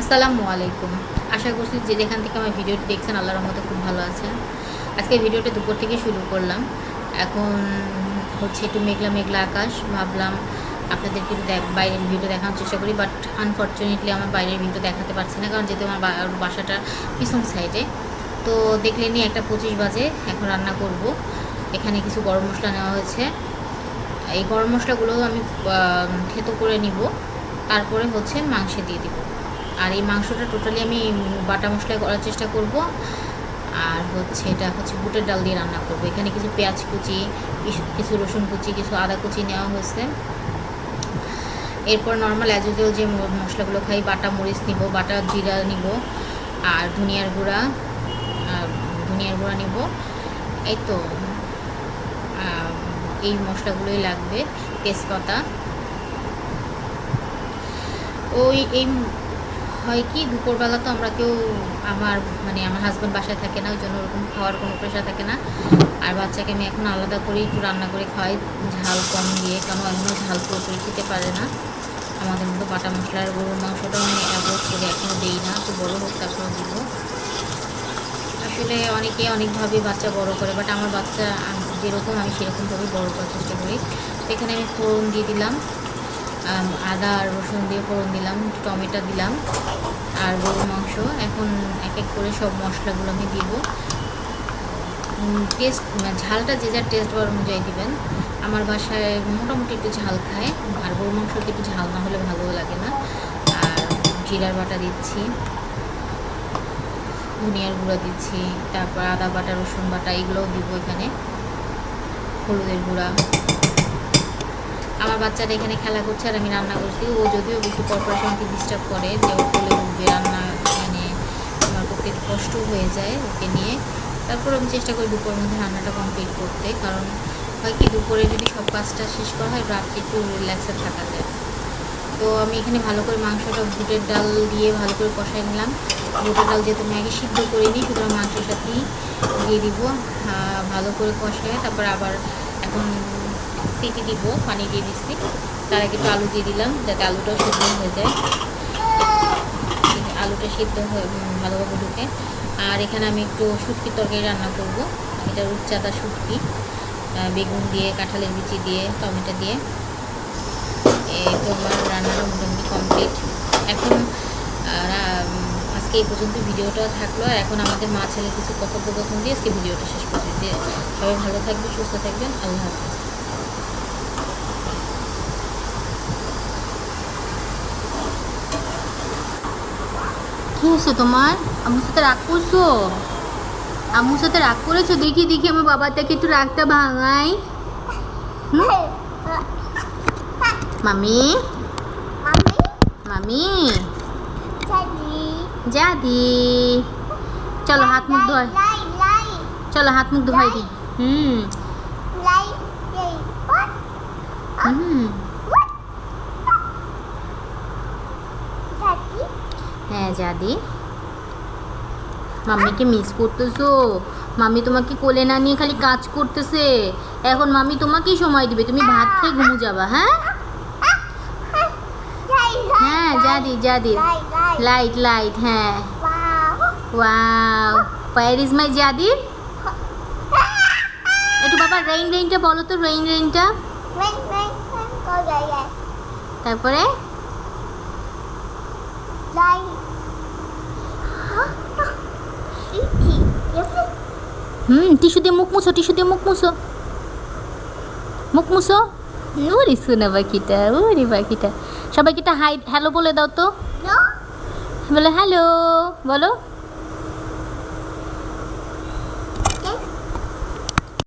আসসালামু আলাইকুম। আশা করছি যে যেখান থেকে আমার ভিডিওটি দেখছেন আল্লাহর রহমতে খুব ভালো আছেন। আজকে ভিডিওটা দুপুর থেকে শুরু করলাম। এখন হচ্ছে একটু মেঘলা মেঘলা আকাশ, ভাবলাম আপনাদেরকে একটু বাইরের ভিউটা দেখানোর চেষ্টা করি, বাট আনফর্চুনেটলি আমার বাইরের ভিউটা দেখাতে পারছি না, কারণ যেহেতু আমার বাসাটা পিছন সাইডে। তো দেখলেনি 1:25 বাজে, এখন রান্না করব। এখানে কিছু গরম মশলা নেওয়া হয়েছে। এই গরম মশলাগুলো আমি থেতো করে নিব, তারপরে হচ্ছে মাংসে দিয়ে দিব। আর এই মাংসটা টোটালি আমি বাটা মশলায় করার চেষ্টা করব। আর হচ্ছে এটা হচ্ছে বুটের ডাল দিয়ে রান্না করব। এখানে কিছু পেঁয়াজ কুচি, কিছু রসুন কুচি, কিছু আদা কুচি নেওয়া হয়েছে। এরপর নর্মাল অ্যাজ ইউজুয়াল যে মশলাগুলো খাই, বাটা মরিচ নিব, বাটা জিরা নিব, আর ধনিয়ার গুঁড়া নিব। এই তো এই মশলাগুলোই লাগবে, তেজপাতা। এই হয় কি, দুপুরবেলা তো আমরা কেউ আমার হাজব্যান্ড বাসায় থাকে না, ওই জন্য ওরকম খাওয়ার কোনো প্রেশার থাকে না। আর বাচ্চাকে আমি এখন আলাদা করে একটু রান্না করে খাওয়াই, ঝাল কম দিয়ে, কারণ এমনও ঝাল পুরোপুরি খেতে পারে না আমাদের মতো। বাটা মশলার গরুর মাংসটাও আমি অ্যাভয়েড করে এখনও দিই না, তো বড়ো হোক তারপরে দিব। আসলে অনেকে অনেকভাবে বাচ্চা বড় করে, বাট আমার বাচ্চা যেরকম আমি সেরকমভাবেই বড়ো করার চেষ্টা করি। তো এখানে আমি ফোড়ন দিয়ে দিলাম, আদা আর রসুন দিয়ে ফোড়ন দিলাম, টমেটো দিলাম আর গরুর মাংস। এখন এক এক করে সব মশলাগুলো আমি দিব। টেস্ট ঝালটা যে যার টেস্ট অনুযায়ী দিবেন। আমার বাসায় মোটামুটি একটু ঝাল খায়, আর গরুর মাংসটা একটু ঝাল না হলে ভালো লাগে না। আর জিরার বাটা দিচ্ছি, ধনিয়ার গুঁড়া দিচ্ছি, তারপর আদা বাটা, রসুন বাটা, এগুলোও দিব এখানে। হলুদের গুঁড়া। আমার বাচ্চাটা এখানে খেলা করছে আর আমি রান্না করছি। ও যদিও বেশি পরপর আমাকে ডিস্টার্ব করে, যে ও কোলে উঠবে, রান্না আমার পক্ষে কষ্ট হয়ে যায় ওকে নিয়ে। তারপর আমি চেষ্টা করি দুপুরের মধ্যে রান্নাটা কমপ্লিট করতে, কারণ হয় কি, দুপুরে যদি সব কাজটা শেষ করা হয় রাত্রে একটু রিল্যাক্সে থাকা যায়। তো আমি এখানে ভালো করে মাংসটা বুটের ডাল দিয়ে ভালো করে কষাই নিলাম। বুটের ডাল যেহেতু আমি আগে সিদ্ধ করে নিই, সুতরাং মাংসের সাথেই দিয়ে দিব। ভালো করে কষায় তারপর আবার এখন সিটি দিব, পানি দিয়ে দিচ্ছি। তার আগে একটু আলু দিয়ে দিলাম, যাতে আলুটাও সিদ্ধ হয়ে যায়, আলুটা সিদ্ধ হয়ে ভালোভাবে ঢুকে। আর এখানে আমি একটু শুটকির তরকারি রান্না করব। এটা রূপচাঁদা শুটকি, বেগুন দিয়ে, কাঁঠালের বিচি দিয়ে, টমেটো দিয়ে। তো আমার রান্নাটা মোটামুটি কমপ্লিট। এখন আজকে এই পর্যন্ত ভিডিওটা থাকলো। আর এখন আমাদের মা ছেলে কিছু কথোপকথন দিয়ে আজকে ভিডিওটা শেষ করছি। যে সবাই ভালো থাকবেন, সুস্থ থাকবেন, আল্লাহ হাফিজ। কি হয়েছে তোমার? আম্মুর সাথে রাগ করছো? আম্মুর সাথে রাগ করেছো? দেখি দেখি আমার বাবাটাকে একটু রাগটা ভাঙাই। মামি মামি জাদি, চলো হাত মুখ ধোয়, চলো হাত মুখ ধোয় দি। হ্যাঁ জাদি, মাম্মিকে মিস করতেছো? মাম্মি তোমাকে কোলে না নিয়ে খালি কাজ করতেছে। এখন মাম্মি তোমাকেই সময় দিবে, তুমি ভাত খেয়ে ঘুমু যাবা। হ্যাঁ হ্যাঁ জাদি জাদি, লাইট লাইট, হ্যাঁ। Wow, where is my জাদি? একটু বাবা রেইনটা বলো তো, রেইনটা। তারপরে টিস্যু দিয়ে মুখ মুছো, টিস্যু দিয়ে মুখ মুছো, মুখ মুছো। ওরে শোনা পাখিটা, ওরে পাখিটা। সবাইকে একটা হাই হ্যালো বলে দাও তো, বলো হ্যালো বলো।